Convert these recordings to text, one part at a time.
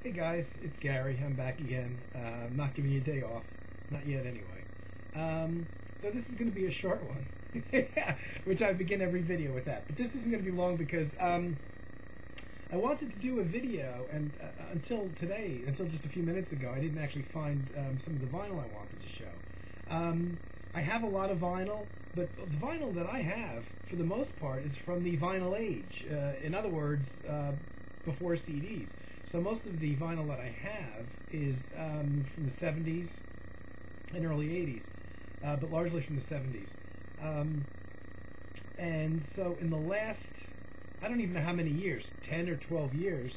Hey guys, it's Gary. I'm back again. I'm not giving you a day off. Not yet, anyway. So this is going to be a short one, which I begin every video with that. But this isn't going to be long because I wanted to do a video, and until today, until just a few minutes ago, I didn't actually find some of the vinyl I wanted to show. I have a lot of vinyl, but the vinyl that I have, for the most part, is from the vinyl age. In other words, before CDs. So most of the vinyl that I have is from the 70s and early 80s, but largely from the 70s. And so in the last, I don't even know how many years, 10 or 12 years,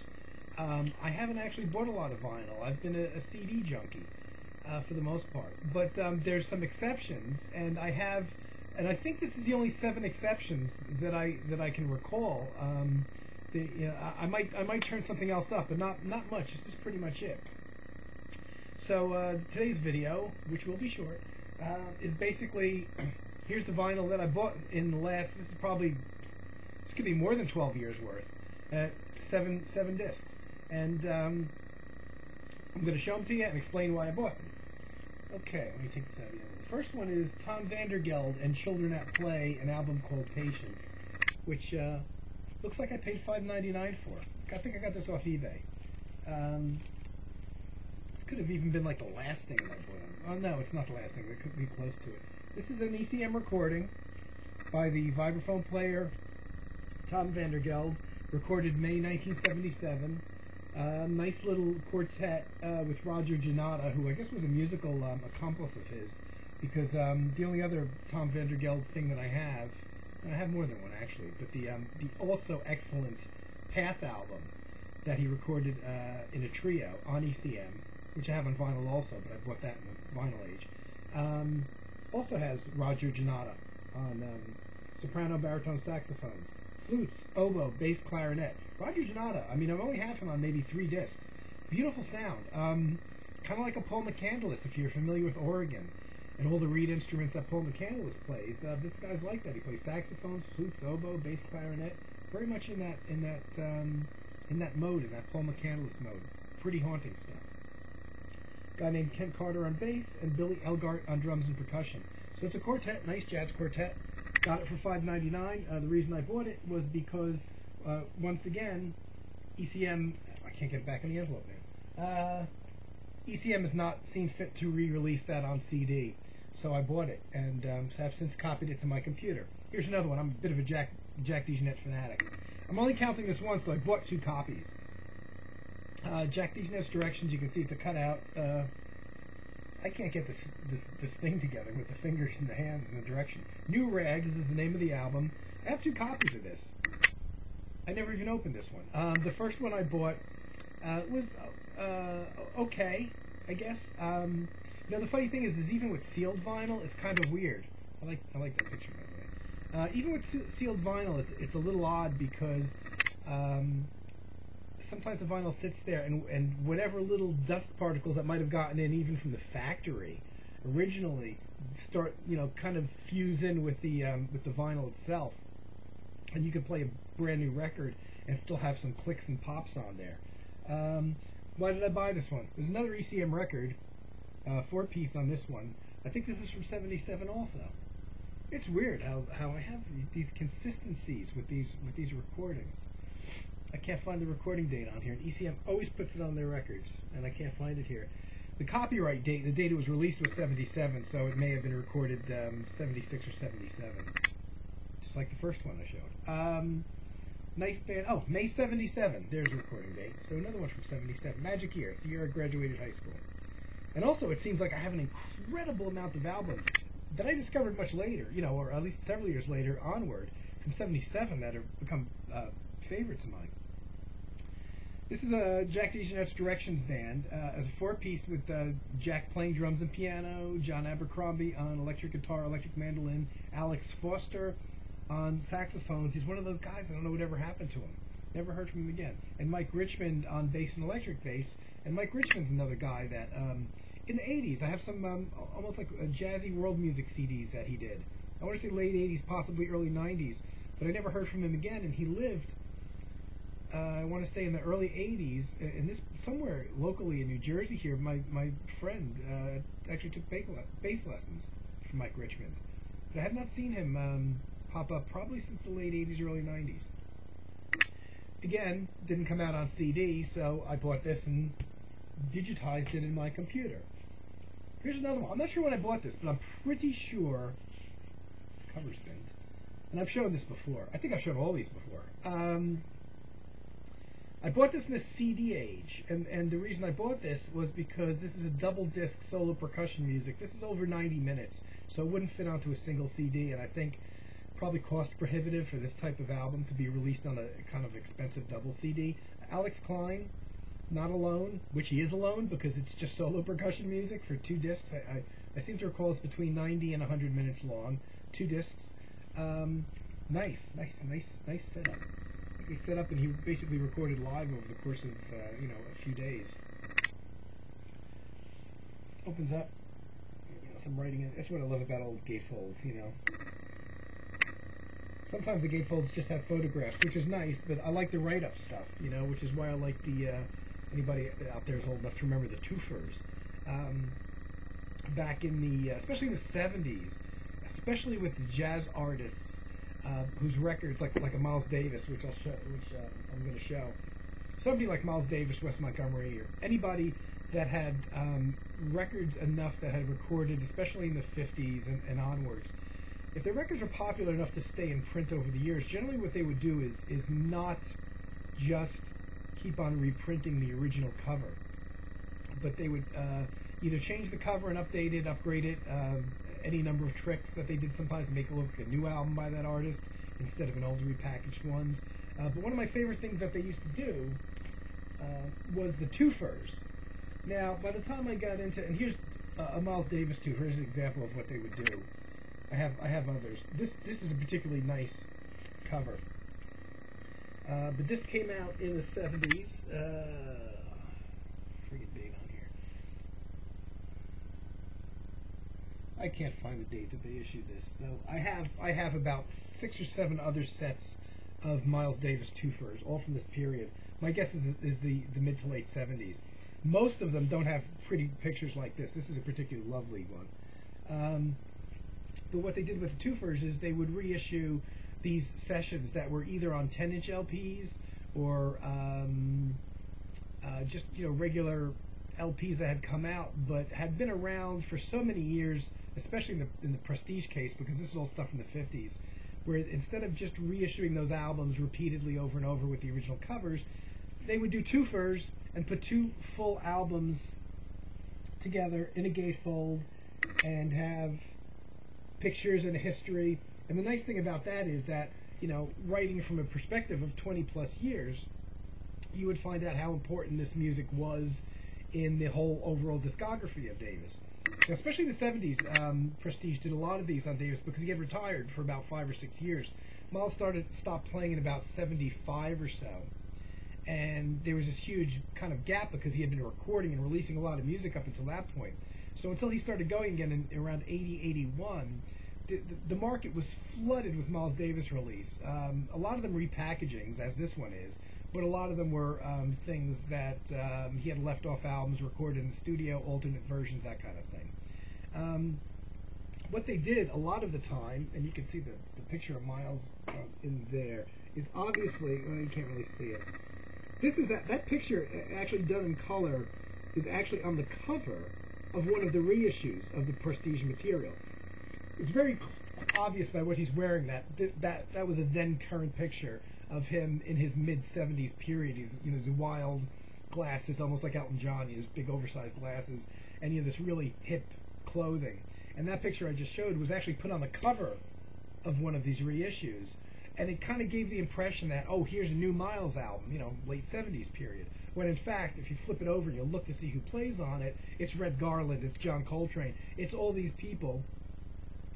I haven't actually bought a lot of vinyl. I've been a CD junkie for the most part. But there's some exceptions, and I think this is the only 7 exceptions that I can recall. I might turn something else up, but not much. This is pretty much it. So today's video, which will be short, is basically here's the vinyl that I bought in the last. This could be more than 12 years worth. 7 discs, and I'm going to show them to you and explain why I bought them. Okay, let me take this out of here. The first one is Tom Vandergeld and Children at Play, an album called Patience, which looks like I paid $5.99 for. I think I got this off eBay. This could have even been like the last thing that I bought. Oh no, it's not the last thing. It could be close to it. This is an ECM recording by the vibraphone player Tom Vandergeld, recorded May 1977. Nice little quartet with Roger Janata, who I guess was a musical accomplice of his, because the only other Tom Vandergeld thing that I have more than one actually, but the also excellent Path album that he recorded in a trio on ECM, which I have on vinyl also, but I bought that in the vinyl age, also has Roger Janata on soprano, baritone, saxophones, flutes, oboe, bass, clarinet. Roger Janata, I mean, I've only had him on maybe 3 discs. Beautiful sound. Kind of like a Paul McCandless, if you're familiar with Oregon and all the reed instruments that Paul McCandless plays. This guy's like that. He plays saxophones, flutes, oboe, bass, clarinet. Very much in that mode, in that Paul McCandless mode. Pretty haunting stuff. Guy named Kent Carter on bass and Billy Elgart on drums and percussion. So it's a quartet, nice jazz quartet. Got it for $5.99. The reason I bought it was because, once again, ECM, I can't get it back in the envelope now. ECM has not seen fit to re-release that on CD, so I bought it, and have since copied it to my computer. Here's another one. I'm a bit of a Jack DeJohnette fanatic. I'm only counting this once, so I bought 2 copies. Jack DeJohnette's Directions, you can see it's a cutout. I can't get this thing together with the fingers and the hands and the direction. New Rags is the name of the album. I have 2 copies of this. I never even opened this one. The first one I bought was okay, I guess. The funny thing is even with sealed vinyl, it's kind of weird. I like that picture, by the way. Even with sealed vinyl, it's a little odd because sometimes the vinyl sits there, and whatever little dust particles that might have gotten in, even from the factory, originally start, kind of fuse in with the vinyl itself, and you can play a brand new record and still have some clicks and pops on there. Why did I buy this one? There's another ECM record, 4-piece on this one. I think this is from '77 also. It's weird how I have these consistencies with these recordings. I can't find the recording date on here, and ECM always puts it on their records, and I can't find it here. The copyright date, the date it was released was '77, so it may have been recorded '76 or '77, just like the first one I showed. Nice band. Oh, May '77. There's the recording date. So another one from '77. Magic Year. It's the year I graduated high school. And also, it seems like I have an incredible amount of albums that I discovered much later, or at least several years later onward, from '77 that have become favorites of mine. This is a Jack DeJohnette's Directions band, as a 4-piece with Jack playing drums and piano, John Abercrombie on electric guitar, electric mandolin, Alex Foster on saxophones. He's one of those guys, I don't know whatever happened to him. Never heard from him again. And Mike Richmond on bass and electric bass. And Mike Richmond's another guy that, in the 80s, I have some almost like jazzy world music CDs that he did. I want to say late 80s, possibly early 90s. But I never heard from him again, and he lived I want to say in the early 80s, and this somewhere locally in New Jersey here, my friend actually took bass lessons from Mike Richmond. But I have not seen him pop up probably since the late 80s, early 90s. Again, didn't come out on CD, so I bought this and digitized it in my computer. Here's another one. I'm not sure when I bought this, but I'm pretty sure the cover's bent. And I've shown this before. I think I've shown all these before. I bought this in the CD age, and the reason I bought this was because this is a double disc solo percussion music. This is over 90 minutes, so it wouldn't fit onto a single CD, and I think probably cost prohibitive for this type of album to be released on a kind of expensive double CD. Alex Klein, not alone, which he is alone because it's just solo percussion music for 2 discs. I seem to recall it's between 90 and 100 minutes long, 2 discs. Nice setup. He set up and he basically recorded live over the course of a few days. Opens up, some writing in. That's what I love about old gatefolds. Sometimes the gatefolds just have photographs, which is nice, but I like the write-up stuff, which is why I like the. Anybody out there is old enough to remember the Twofers. Back in the, especially in the 70s, especially with the jazz artists. Whose records, like a Miles Davis, which I'm going to show. Somebody like Miles Davis, Wes Montgomery, or anybody that had records enough that had recorded, especially in the 50s and onwards. If their records are popular enough to stay in print over the years, generally what they would do is not just keep on reprinting the original cover, but they would either change the cover and update it, upgrade it, any number of tricks that they did sometimes to make it look like a new album by that artist instead of an old repackaged ones. But one of my favorite things that they used to do was the Twofers. Now, by the time I got into, and here's a Miles Davis Twofer. Here's an example of what they would do. I have others. This is a particularly nice cover. But this came out in the 70s. Forget date on here. I can't find the date that they issued this. Though I have about 6 or 7 other sets of Miles Davis Twofers, all from this period. My guess is the mid to late 70s. Most of them don't have pretty pictures like this. This is a particularly lovely one. But what they did with the Twofers is they would reissue these sessions that were either on 10-inch LPs or just regular LPs that had come out but had been around for so many years, especially in the Prestige case, because this is all stuff from the 50s, where instead of just reissuing those albums repeatedly over and over with the original covers, they would do Twofers and put 2 full albums together in a gatefold and have pictures and a history. And the nice thing about that is that, writing from a perspective of 20 plus years, you would find out how important this music was in the whole overall discography of Davis. Now, especially in the 70s, Prestige did a lot of these on Davis because he had retired for about 5 or 6 years. Miles stopped playing in about 75 or so. And there was this huge kind of gap because he had been recording and releasing a lot of music up until that point. So until he started going again in around 80, 81, the market was flooded with Miles Davis release. A lot of them repackagings, as this one is, but a lot of them were things that he had left off albums, recorded in the studio, alternate versions, that kind of thing. What they did a lot of the time, and you can see the picture of Miles in there, is obviously, well, you can't really see it. This is that picture, actually done in color, is actually on the cover of one of the reissues of the Prestige material. It's very obvious by what he's wearing that was a then current picture of him in his mid-70s period. He's his wild glasses, almost like Elton John, his big oversized glasses, and this really hip clothing. And that picture I just showed was actually put on the cover of one of these reissues, and it kind of gave the impression that, oh, here's a new Miles album, late 70s period. When in fact, if you flip it over and you look to see who plays on it, it's Red Garland, it's John Coltrane, it's all these people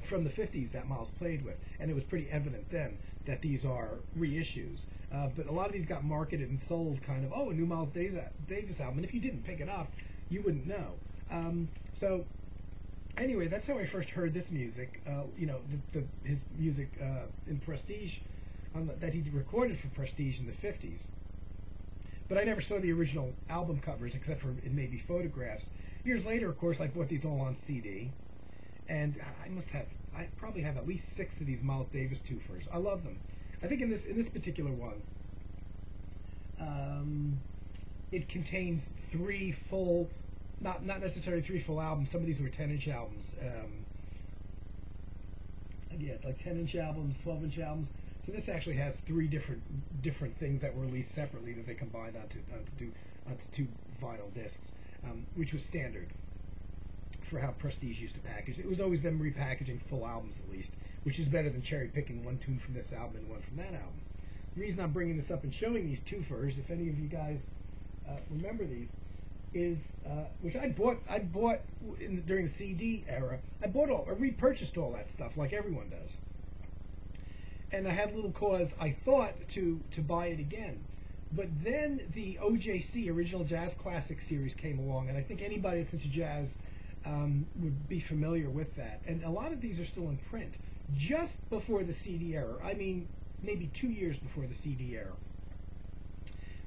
from the 50s that Miles played with, and it was pretty evident then that these are reissues. But a lot of these got marketed and sold kind of, oh, a new Miles Davis album, and if you didn't pick it up, you wouldn't know. So anyway, that's how I first heard this music, his music in Prestige, that he recorded for Prestige in the 50s. but I never saw the original album covers except for in maybe photographs. Years later, of course, I bought these all on CD, and I probably have at least 6 of these Miles Davis Twofers. I love them. I think in this particular one, it contains 3 full, not necessarily 3 full albums. Some of these were 10-inch albums. Yeah, like 10-inch albums, 12-inch albums. So this actually has 3 different things that were released separately that they combined onto 2 vinyl discs, which was standard for how Prestige used to package. It was always them repackaging full albums at least, which is better than cherry picking one tune from this album and one from that album. The reason I'm bringing this up and showing these Twofers, if any of you guys remember these, is which I bought during the CD era. I repurchased all that stuff like everyone does, and I had little cause, I thought, to buy it again. But then the OJC Original Jazz Classic series came along, and I think anybody that's into jazz would be familiar with that. And a lot of these are still in print. Just before the CD era, I mean maybe 2 years before the CD era,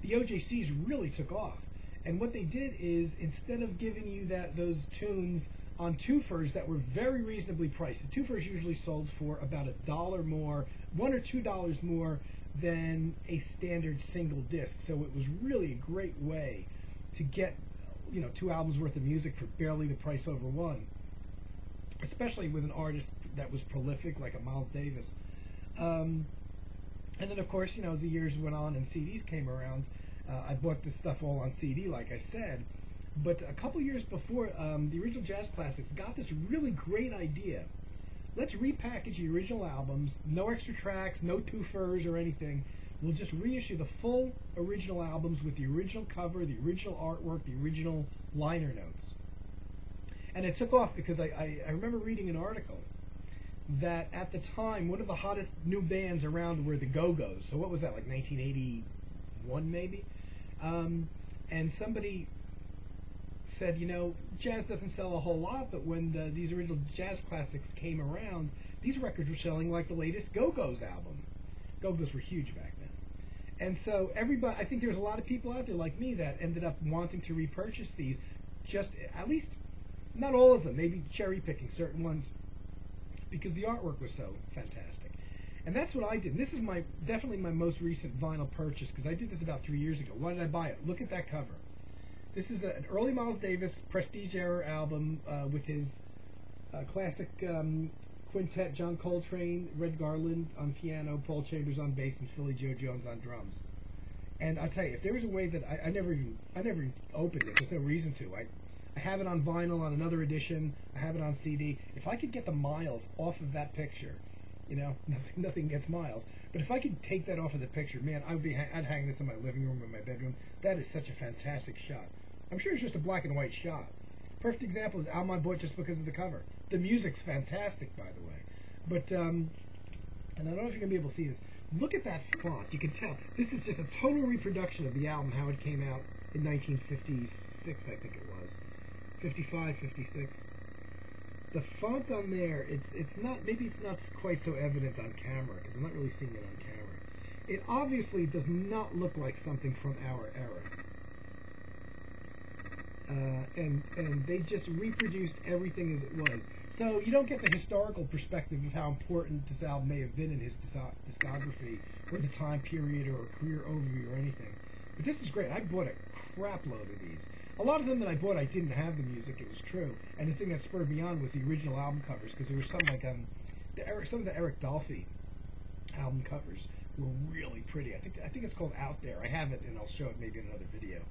the OJCs really took off. And what they did is, instead of giving you those tunes on Twofers that were very reasonably priced, the Twofers usually sold for about $1 more, $1 or $2 more than a standard single disc. So it was really a great way to get 2 albums worth of music for barely the price over one, especially with an artist that was prolific like a Miles Davis. And then, of course, as the years went on and CDs came around, I bought this stuff all on CD, like I said. But a couple years before, the Original Jazz Classics got this really great idea. Let's repackage the original albums, no extra tracks, no Twofers or anything. We'll just reissue the full original albums with the original cover, the original artwork, the original liner notes. And it took off because I remember reading an article that at the time, one of the hottest new bands around were the Go-Go's. So what was that, like 1981 maybe? And somebody said, jazz doesn't sell a whole lot, but when these Original Jazz Classics came around, these records were selling like the latest Go-Go's album. Go-Go's were huge back then. And so everybody, I think there was a lot of people out there like me that ended up wanting to repurchase these, just at least, not all of them, maybe cherry picking certain ones, because the artwork was so fantastic. And that's what I did. This is definitely my most recent vinyl purchase, because I did this about 3 years ago. Why did I buy it? Look at that cover. This is an early Miles Davis Prestige era album with his classic quintet: John Coltrane, Red Garland on piano, Paul Chambers on bass, and Philly Joe Jones on drums. And I tell you, if there was a way that I never even opened it, there's no reason to. I have it on vinyl on another edition. I have it on CD. If I could get the miles off of that picture, nothing gets miles. But if I could take that off of the picture, man, I'd hang this in my living room or my bedroom. That is such a fantastic shot. I'm sure it's just a black and white shot. Perfect example is the album I bought just because of the cover. The music's fantastic, by the way. But and I don't know if you're gonna be able to see this. Look at that font. You can tell this is just a total reproduction of the album, how it came out in 1956, I think it was. 55, 56. The font on there, it's not, maybe it's not quite so evident on camera, because I'm not really seeing it on camera. It obviously does not look like something from our era. And they just reproduced everything as it was. So you don't get the historical perspective of how important this album may have been in his discography, or the time period, or a career overview, or anything. But this is great. I bought a crap load of these. A lot of them that I bought, I didn't have the music, it was true. And the thing that spurred me on was the original album covers, because there were some like some of the Eric Dolphy album covers were really pretty. I think it's called Out There. I have it, and I'll show it maybe in another video.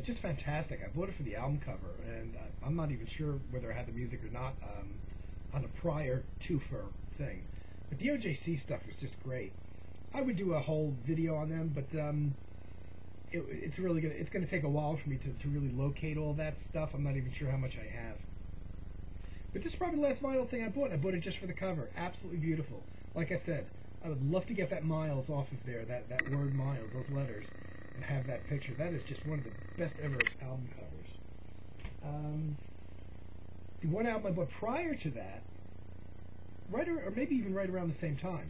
Just fantastic. I bought it for the album cover, and I'm not even sure whether I had the music or not on a prior Twofer thing. But the OJC stuff was just great. I would do a whole video on them, but it's really gonna take a while for me to really locate all that stuff. I'm not even sure how much I have. But this is probably the last vinyl thing I bought. I bought it just for the cover. Absolutely beautiful. Like I said, I would love to get that miles off of there, that word miles, those letters, and have that picture. That is just one of the best ever album covers. The one album I bought prior to that, or maybe even right around the same time,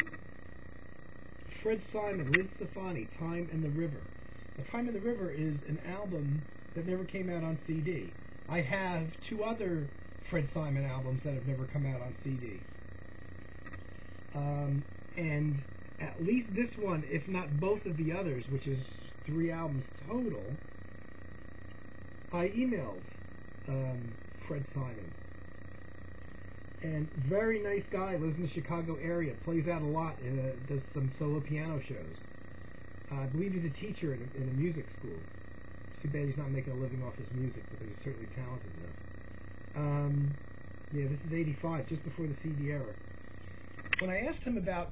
Fred Simon, Liz Stefani, Time and the River. A Time in the River is an album that never came out on CD. I have 2 other Fred Simon albums that have never come out on CD. And at least this one, if not both of the others, which is 3 albums total, I emailed Fred Simon. And very nice guy, lives in the Chicago area, plays out a lot, does some solo piano shows. I believe he's a teacher in a music school. It's too bad he's not making a living off his music, because he's certainly talented enough. Yeah, this is 85, just before the CD era. When I asked him about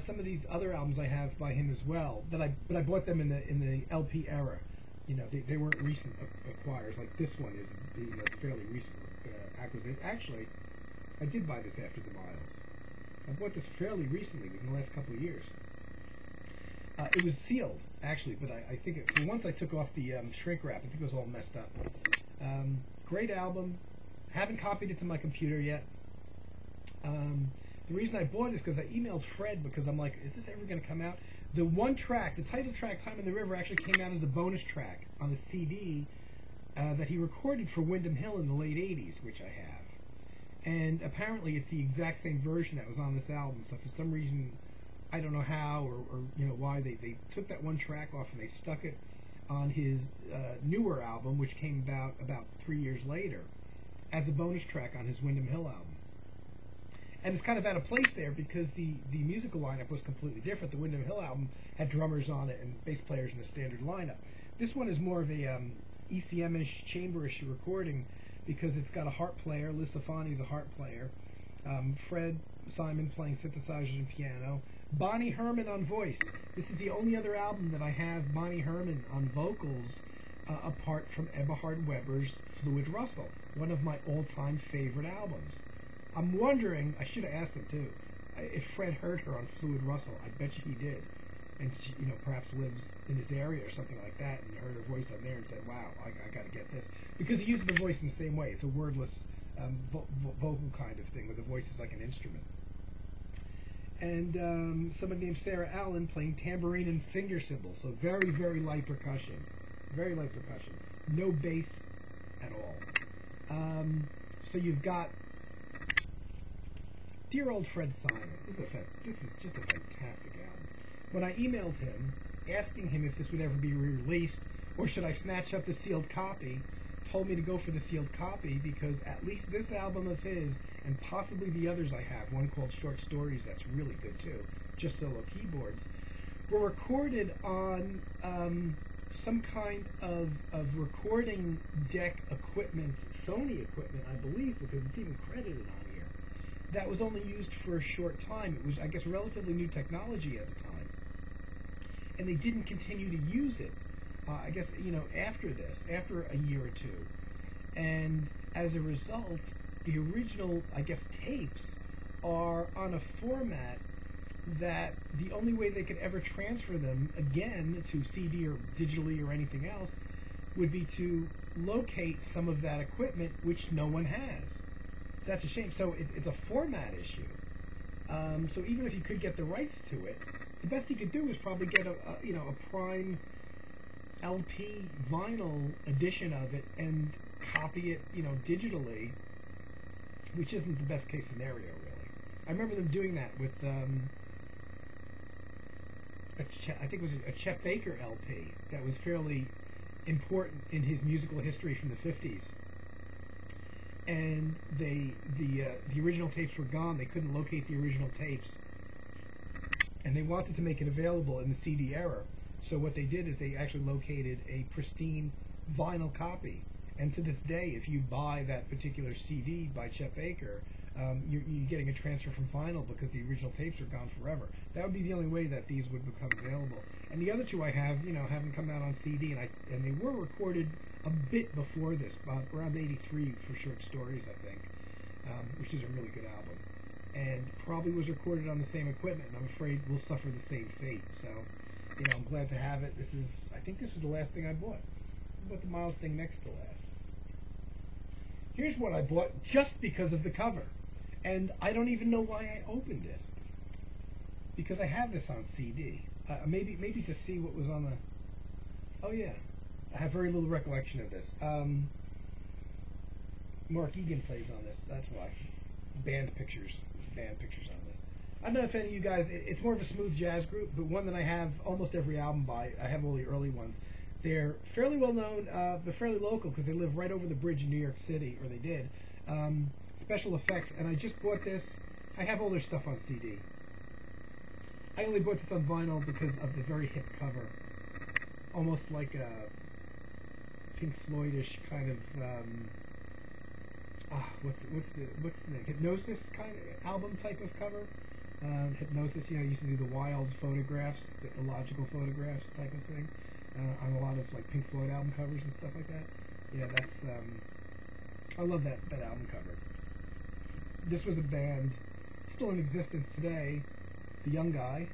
some of these other albums I have by him as well, but I bought them in the LP era. You know, they weren't recent acquires. Like this one is fairly recent acquisition. Actually, I did buy this after the Miles. I bought this fairly recently, within the last couple of years. It was sealed, actually, but I think for once I took off the shrink wrap. I think it was all messed up. Great album. Haven't copied it to my computer yet. The reason I bought it is because I emailed Fred, because I'm like, is this ever going to come out? The one track, the title track, Time in the River, actually came out as a bonus track on the CD that he recorded for Windham Hill in the late 80s, which I have. And apparently it's the exact same version that was on this album, so for some reason, I don't know how or why, they took that one track off and they stuck it on his newer album, which came about 3 years later, as a bonus track on his Windham Hill album. And it's kind of out of place there because the musical lineup was completely different. The Windham Hill album had drummers on it and bass players in the standard lineup. This one is more of a ECM-ish, chamber-ish recording because it's got a harp player. Liz Safani's a harp player. Fred Simon playing synthesizers and piano. Bonnie Herman on voice. This is the only other album that I have Bonnie Herman on vocals apart from Eberhard Weber's Fluid Russell, one of my all-time favorite albums. I'm wondering, I should have asked him too, if Fred heard her on Fluid Russell. I bet you he did. And she, perhaps lives in his area or something like that and heard her voice on there and said, wow, I got to get this. Because he uses the voice in the same way. It's a wordless vocal kind of thing where the voice is like an instrument. And someone named Sarah Allen playing tambourine and finger cymbals. So very, very light percussion. Very light percussion. No bass at all. So you've got dear old Fred Simon. This is just a fantastic album. When I emailed him, asking him if this would ever be re-released, or should I snatch up the sealed copy, told me to go for the sealed copy because at least this album of his, and possibly the others I have, one called Short Stories that's really good too, just solo keyboards, were recorded on some kind of recording deck equipment, Sony equipment, I believe, because it's even credited on here. That was only used for a short time. It was, I guess, relatively new technology at the time. And they didn't continue to use it, I guess, after this, after a year or two. And as a result, the original, I guess, tapes are on a format that the only way they could ever transfer them again to CD or digitally or anything else would be to locate some of that equipment, which no one has. That's a shame. So it's a format issue. So even if you could get the rights to it, the best you could do is probably get a prime LP vinyl edition of it and copy it, digitally, which isn't the best case scenario, really. I remember them doing that with, I think it was a Chet Baker LP that was fairly important in his musical history from the 50s. And the original tapes were gone. They couldn't locate the original tapes. And they wanted to make it available in the CD era. So what they did is they actually located a pristine vinyl copy. And to this day, if you buy that particular CD by Chet Baker, you're getting a transfer from vinyl because the original tapes are gone forever. That would be the only way that these would become available. And the other two I have, haven't come out on CD, and they were recorded a bit before this, about around '83 for Short Stories, I think, which is a really good album. And probably was recorded on the same equipment, and I'm afraid will suffer the same fate. So, I'm glad to have it. I think this was the last thing I bought. I bought the Miles thing next to last. Here's what I bought just because of the cover. And I don't even know why I opened it. Because I have this on CD. Maybe to see what was on Oh yeah, I have very little recollection of this. Mark Egan plays on this. That's why. Band pictures on this. I don't know if any of you guys. It's more of a smooth jazz group, but one that I have almost every album by. I have all the early ones. They're fairly well known, but fairly local because they live right over the bridge in New York City, or they did. Special Effects, and I just bought this. I have all their stuff on CD. I only bought this on vinyl because of the very hip cover, almost like a Pink Floydish kind of what's the name? Hypnosis kind of album type of cover. Hypnosis, used to do the wild photographs, the illogical photographs type of thing on a lot of like Pink Floyd album covers and stuff like that. Yeah, that's I love that album cover. This was a band still in existence today. The young guy,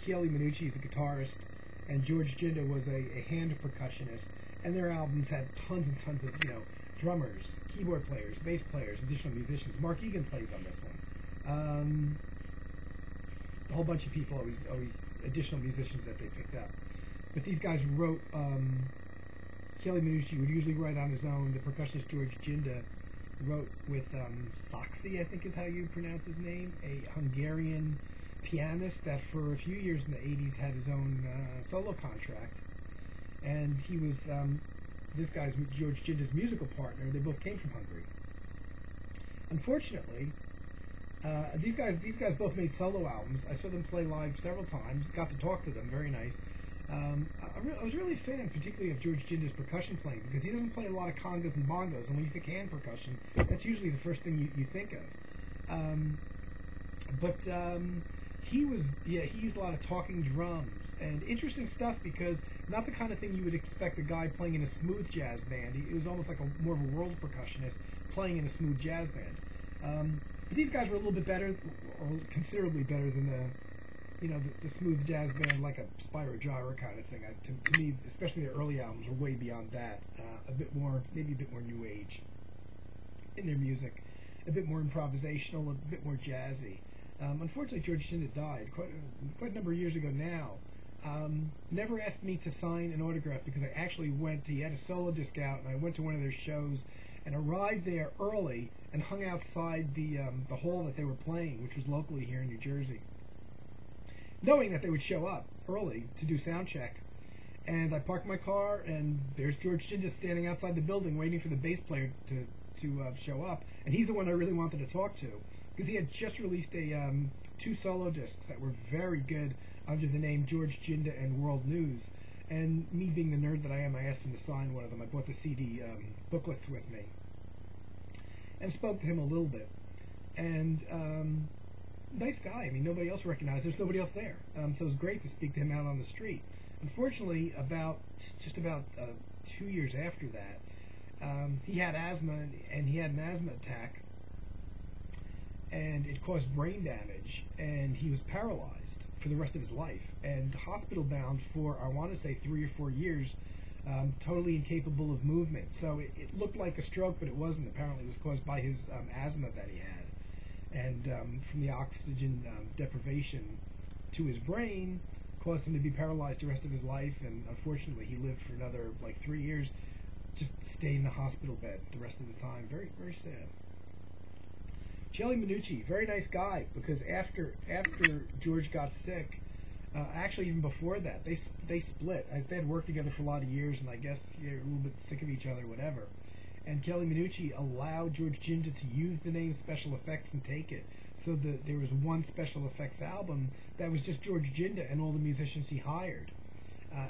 Chieli Minucci is a guitarist, and George Ginda was a hand percussionist, and their albums had tons and tons of, drummers, keyboard players, bass players, additional musicians. Mark Egan plays on this one. A whole bunch of people, always additional musicians that they picked up. But these guys wrote, Chieli Minucci would usually write on his own. The percussionist George Ginda wrote with Saxi, I think is how you pronounce his name, a Hungarian pianist that for a few years in the 80s had his own solo contract. And he was this guy's George Ginda's musical partner. They both came from Hungary. Unfortunately, these guys both made solo albums. I saw them play live several times. Got to talk to them. Very nice. I was really a fan, particularly of George Ginda's percussion playing, because he doesn't play a lot of congas and bongos, and when you think hand percussion, that's usually the first thing you think of. He used a lot of talking drums, and interesting stuff, because not the kind of thing you would expect a guy playing in a smooth jazz band. He was almost like more of a world percussionist playing in a smooth jazz band. But these guys were a little bit better, or considerably better than the smooth jazz band, like a Spyro Gyra kind of thing. To me, especially their early albums, were way beyond that. Maybe a bit more new age in their music, a bit more improvisational, a bit more jazzy. Unfortunately, George Ginda died quite a number of years ago now. Never asked me to sign an autograph because I actually went. He had a solo disc out, and I went to one of their shows and arrived there early and hung outside the hall that they were playing, which was locally here in New Jersey, knowing that they would show up early to do sound check. And I parked my car, and there's George Ginda standing outside the building waiting for the bass player to show up. And he's the one I really wanted to talk to, because he had just released two solo discs that were very good under the name George Ginda and World News. And me being the nerd that I am, I asked him to sign one of them. I bought the CD booklets with me and spoke to him a little bit. And nice guy. I mean, nobody else recognized. There's nobody else there. So it was great to speak to him out on the street. Unfortunately, about 2 years after that, he had asthma, and he had an asthma attack, and it caused brain damage, and he was paralyzed for the rest of his life, and hospital bound for, I want to say, 3 or 4 years, totally incapable of movement. So it looked like a stroke, but it wasn't. Apparently it was caused by his asthma that he had, and from the oxygen deprivation to his brain caused him to be paralyzed the rest of his life. And unfortunately he lived for another 3 years, just stayed in the hospital bed the rest of the time. Very, very sad. Chieli Minucci, very nice guy, because after George got sick, actually even before that, they split. They had worked together for a lot of years, and I guess they were a little bit sick of each other, whatever. And Chieli Minucci allowed George Ginda to use the name Special Effects and take it. So there was one Special Effects album that was just George Ginda and all the musicians he hired.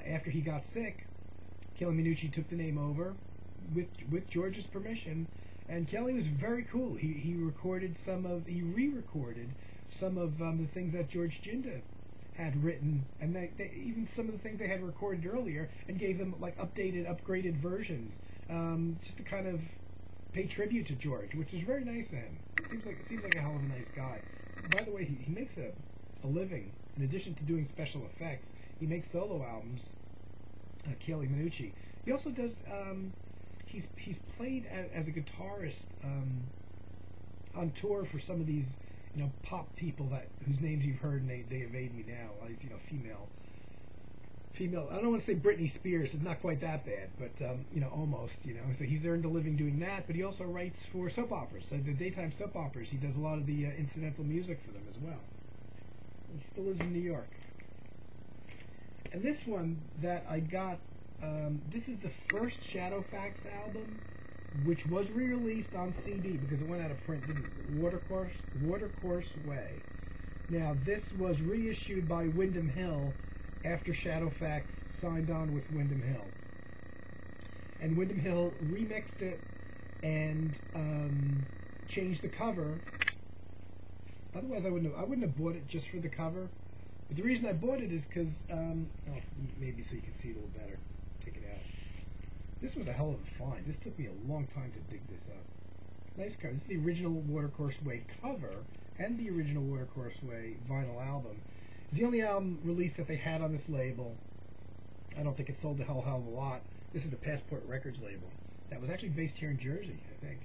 After he got sick, Chieli Minucci took the name over with George's permission. And Chieli was very cool. He re-recorded some of the things that George Ginda had written, and even some of the things they had recorded earlier, and gave them upgraded versions, just to kind of pay tribute to George, which is very nice of him. Seems like a hell of a nice guy. By the way, he makes a living in addition to doing special effects. He makes solo albums. Chieli Minucci. He also does. He's played as a guitarist on tour for some of these pop people whose names you've heard, and they evade me now. All these female female. I don't want to say Britney Spears. It's not quite that bad, but almost. So he's earned a living doing that. But he also writes for soap operas. So the daytime soap operas, he does a lot of the incidental music for them as well. He still lives in New York. And this one that I got, this is the first Shadowfax album, which was re-released on CD because it went out of print, didn't it? Watercourse Way. Now, this was reissued by Windham Hill after Shadowfax signed on with Windham Hill. And Windham Hill remixed it and changed the cover. Otherwise, I wouldn't have bought it just for the cover. But the reason I bought it is because, maybe so you can see it a little better. Take it out. This was a hell of a find. This took me a long time to dig this up. Nice cover. This is the original Watercourse Way cover and the original Watercourse Way vinyl album. It's the only album release that they had on this label. I don't think it sold a hell of a lot. This is the Passport Records label. That was actually based here in Jersey, I think.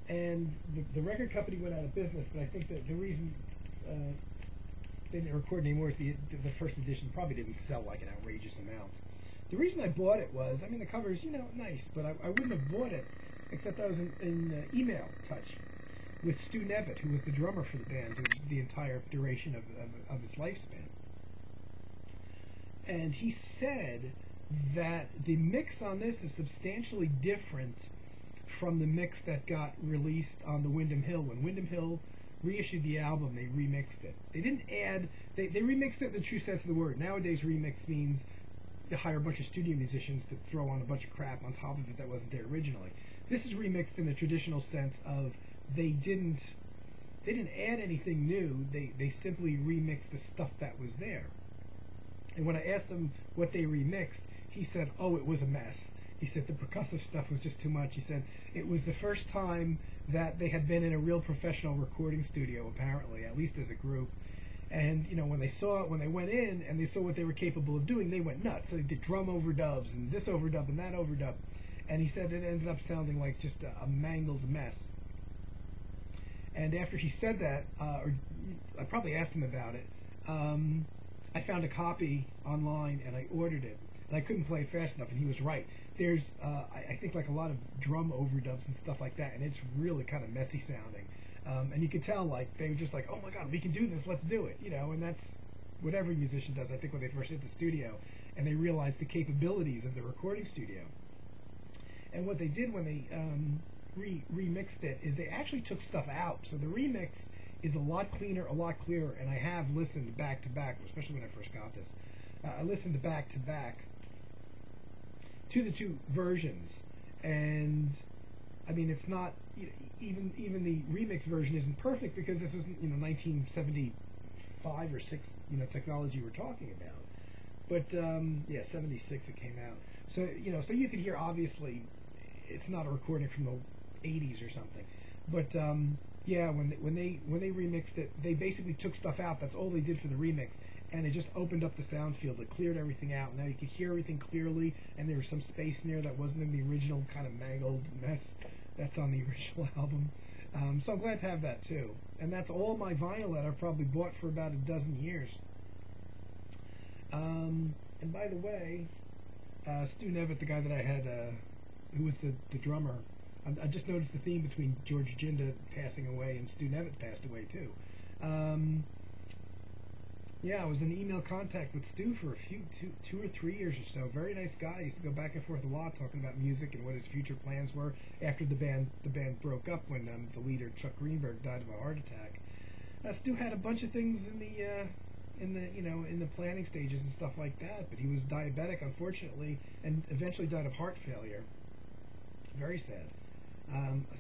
And the record company went out of business, but I think that the reason they didn't record anymore is the first edition probably didn't sell like an outrageous amount. The reason I bought it was, the cover's, nice, but I wouldn't have bought it except I was in email touch with Stu Nevitt, who was the drummer for the band the entire duration of its lifespan. And he said that the mix on this is substantially different from the mix that got released on the Windham Hill. When Windham Hill reissued the album, they remixed it. They didn't add, they remixed it in the true sense of the word. Nowadays, remix means to hire a bunch of studio musicians to throw on a bunch of crap on top of it that wasn't there originally. This is remixed in the traditional sense of they didn't add anything new. They simply remixed the stuff that was there. And when I asked him what they remixed, he said, "Oh, it was a mess." He said the percussive stuff was just too much. He said it was the first time that they had been in a real professional recording studio, apparently, at least as a group. And when they saw it, when they went in and they saw what they were capable of doing, they went nuts. So they did drum overdubs and this overdub and that overdub. And he said it ended up sounding like just a mangled mess. And after he said that, or I probably asked him about it, I found a copy online and I ordered it. And I couldn't play it fast enough, and he was right. There's, I think, like a lot of drum overdubs and stuff like that, and it's really kind of messy sounding. And you could tell, like, they were just like, "Oh my God, we can do this, let's do it," and that's what every musician does, I think, when they first hit the studio, and they realize the capabilities of the recording studio. And what they did when they remixed it is they actually took stuff out. So the remix is a lot cleaner, a lot clearer, and I have listened back to back, especially when I first got this. I listened back to back to the two versions, and I mean, it's not even the remix version isn't perfect because this wasn't 1975 or 6 technology we're talking about, but 76 it came out. So so you can hear, obviously it's not a recording from the 80s or something, but when they remixed it, they basically took stuff out. That's all they did for the remix. And it just opened up the sound field. It cleared everything out. Now you could hear everything clearly, and there was some space in there that wasn't in the original kind of mangled mess that's on the original album. So I'm glad to have that too. And that's all my vinyl that I've probably bought for about a dozen years. And by the way, Stu Nevitt, the guy that I had, who was the drummer, I just noticed the theme between George Ginda passing away and Stu Nevitt passed away too. I was in email contact with Stu for a two or 3 years or so. Very nice guy. He used to go back and forth a lot, talking about music and what his future plans were after the band broke up when the leader Chuck Greenberg died of a heart attack. Stu had a bunch of things in the planning stages and stuff like that, but he was diabetic, unfortunately, and eventually died of heart failure. Very sad.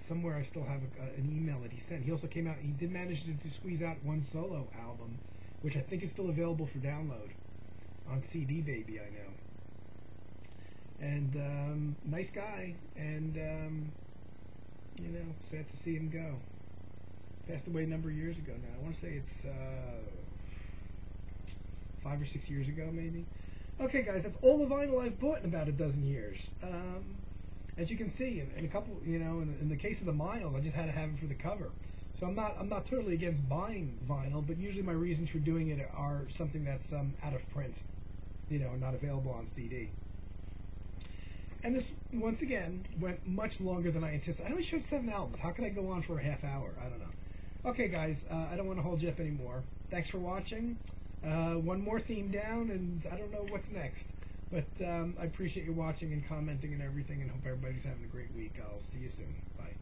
Somewhere I still have an email that he sent. He also came out. He did manage to squeeze out one solo album, which I think is still available for download on CD Baby, I know. And nice guy, and sad to see him go. Passed away a number of years ago now. I want to say it's 5 or 6 years ago, maybe. Okay, guys, that's all the vinyl I've bought in about a dozen years. As you can see, in a couple, in the case of the Miles, I just had to have it for the cover. So I'm not totally against buying vinyl, but usually my reasons for doing it are something that's out of print, not available on CD. And this, once again, went much longer than I anticipated. I only showed 7 albums. How could I go on for a half hour? I don't know. Okay, guys, I don't want to hold you up anymore. Thanks for watching. One more theme down, and I don't know what's next. But I appreciate you watching and commenting and everything, and hope everybody's having a great week. I'll see you soon. Bye.